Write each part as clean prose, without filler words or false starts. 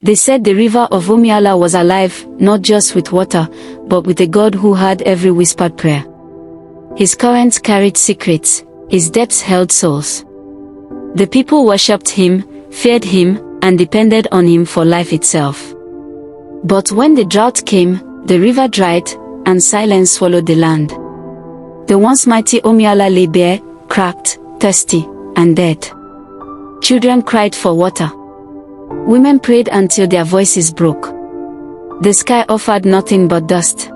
They said the river of Omi-Ala was alive, not just with water, but with a God who heard every whispered prayer. His currents carried secrets, his depths held souls. The people worshipped him, feared him, and depended on him for life itself. But when the drought came, the river dried, and silence swallowed the land. The once mighty Omi-Ala lay bare, cracked, thirsty, and dead. Children cried for water. Women prayed until their voices broke. The sky offered nothing but dust.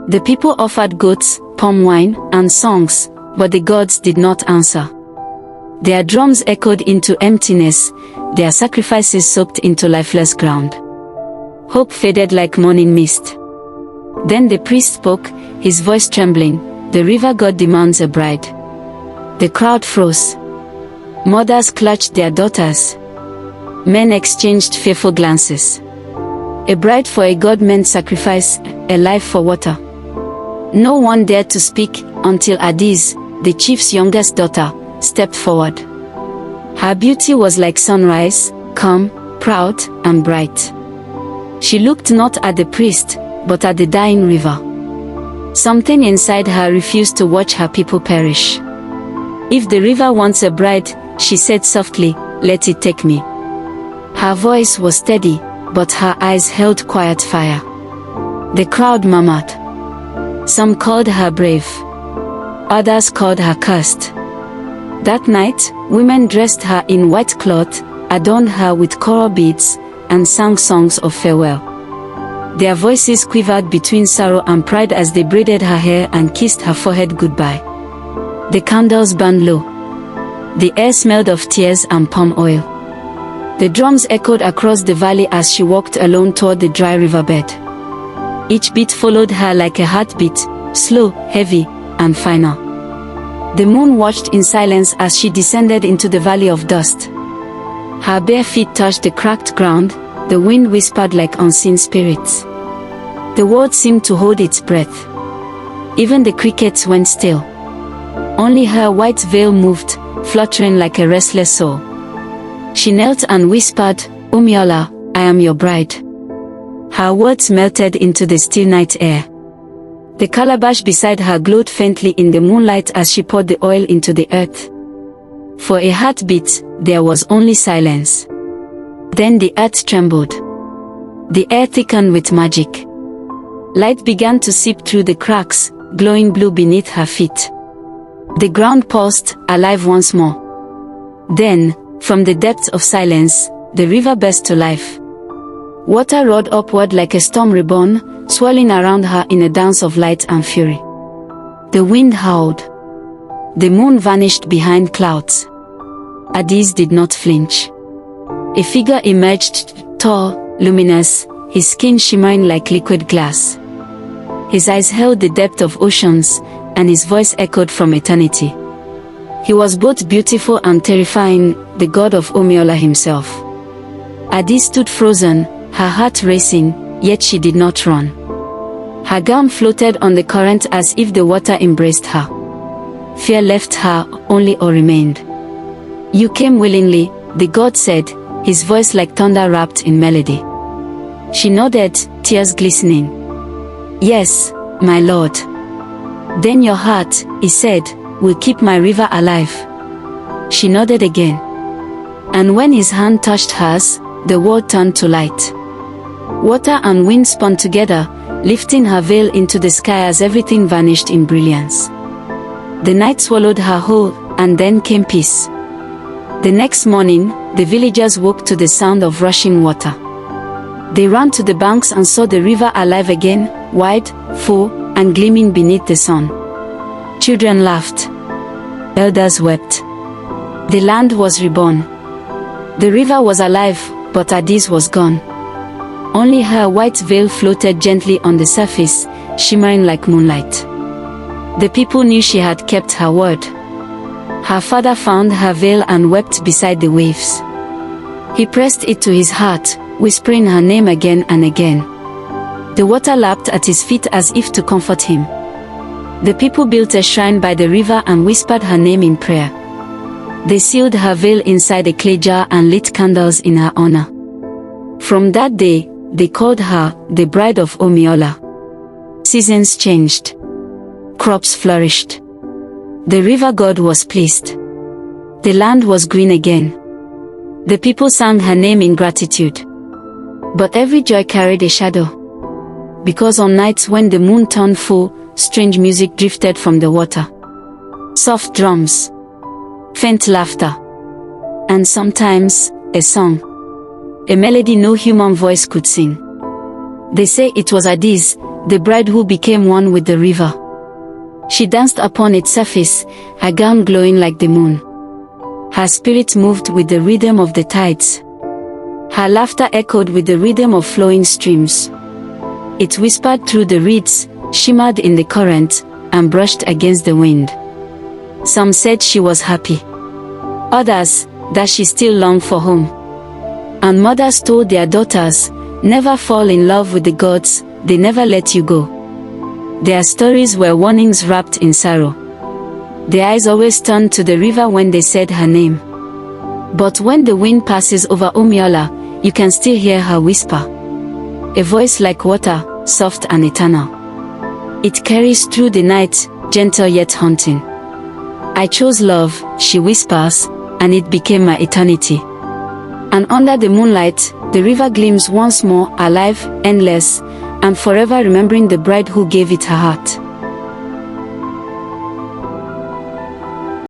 The people offered goats, palm wine, and songs, but the gods did not answer. Their drums echoed into emptiness, their sacrifices soaked into lifeless ground. Hope faded like morning mist. Then the priest spoke, his voice trembling, "The river god demands a bride." The crowd froze. Mothers clutched their daughters. Men exchanged fearful glances. A bride for a god meant sacrifice, a life for water. No one dared to speak until Adaeze, the chief's youngest daughter, stepped forward. Her beauty was like sunrise, calm, proud, and bright. She looked not at the priest, but at the dying river. Something inside her refused to watch her people perish. "If the river wants a bride," she said softly, "let it take me." Her voice was steady, but her eyes held quiet fire. The crowd murmured. Some called her brave. Others called her cursed. That night, women dressed her in white cloth, adorned her with coral beads, and sang songs of farewell. Their voices quivered between sorrow and pride as they braided her hair and kissed her forehead goodbye. The candles burned low. The air smelled of tears and palm oil. The drums echoed across the valley as she walked alone toward the dry riverbed. Each beat followed her like a heartbeat, slow, heavy, and final. The moon watched in silence as she descended into the valley of dust. Her bare feet touched the cracked ground, the wind whispered like unseen spirits. The world seemed to hold its breath. Even the crickets went still. Only her white veil moved, fluttering like a restless soul. She knelt and whispered, "Omi-Ala, I am your bride." Her words melted into the still night air. The calabash beside her glowed faintly in the moonlight as she poured the oil into the earth. For a heartbeat, there was only silence. Then the earth trembled. The air thickened with magic. Light began to seep through the cracks, glowing blue beneath her feet. The ground pulsed, alive once more. Then, from the depths of silence, the river burst to life. Water roared upward like a storm reborn, swirling around her in a dance of light and fury. The wind howled. The moon vanished behind clouds. Adaeze did not flinch. A figure emerged, tall, luminous, his skin shimmering like liquid glass. His eyes held the depth of oceans, and his voice echoed from eternity. He was both beautiful and terrifying, the god of Omi-Ala himself. Adaeze stood frozen, her heart racing, yet she did not run. Her gown floated on the current as if the water embraced her. Fear left her, only awe remained. "You came willingly," the god said, his voice like thunder wrapped in melody. She nodded, tears glistening. "Yes, my lord." "Then your heart," he said, "will keep my river alive." She nodded again. And when his hand touched hers, the world turned to light. Water and wind spun together, lifting her veil into the sky as everything vanished in brilliance. The night swallowed her whole, and then came peace. The next morning, the villagers woke to the sound of rushing water. They ran to the banks and saw the river alive again, wide, full, and gleaming beneath the sun. Children laughed. Elders wept. The land was reborn. The river was alive, but Adaeze was gone. Only her white veil floated gently on the surface, shimmering like moonlight. The people knew she had kept her word. Her father found her veil and wept beside the waves. He pressed it to his heart, whispering her name again and again. The water lapped at his feet as if to comfort him. The people built a shrine by the river and whispered her name in prayer. They sealed her veil inside a clay jar and lit candles in her honor. From that day, they called her the bride of Omi-Ala. Seasons changed. Crops flourished. The river god was pleased. The land was green again. The people sang her name in gratitude. But every joy carried a shadow. Because on nights when the moon turned full, strange music drifted from the water. Soft drums, faint laughter, and sometimes a song. A melody no human voice could sing. They say it was Adaeze, the bride who became one with the river. She danced upon its surface, her gown glowing like the moon. Her spirit moved with the rhythm of the tides. Her laughter echoed with the rhythm of flowing streams. It whispered through the reeds, shimmered in the current, and brushed against the wind. Some said she was happy. Others, that she still longed for home. And mothers told their daughters, never fall in love with the gods, they never let you go. Their stories were warnings wrapped in sorrow. Their eyes always turned to the river when they said her name. But when the wind passes over Omi-Ala, you can still hear her whisper. A voice like water, soft and eternal. It carries through the night, gentle yet haunting. I chose love, she whispers, and it became my eternity. And under the moonlight, the river gleams once more, alive, endless, and forever remembering the bride who gave it her heart.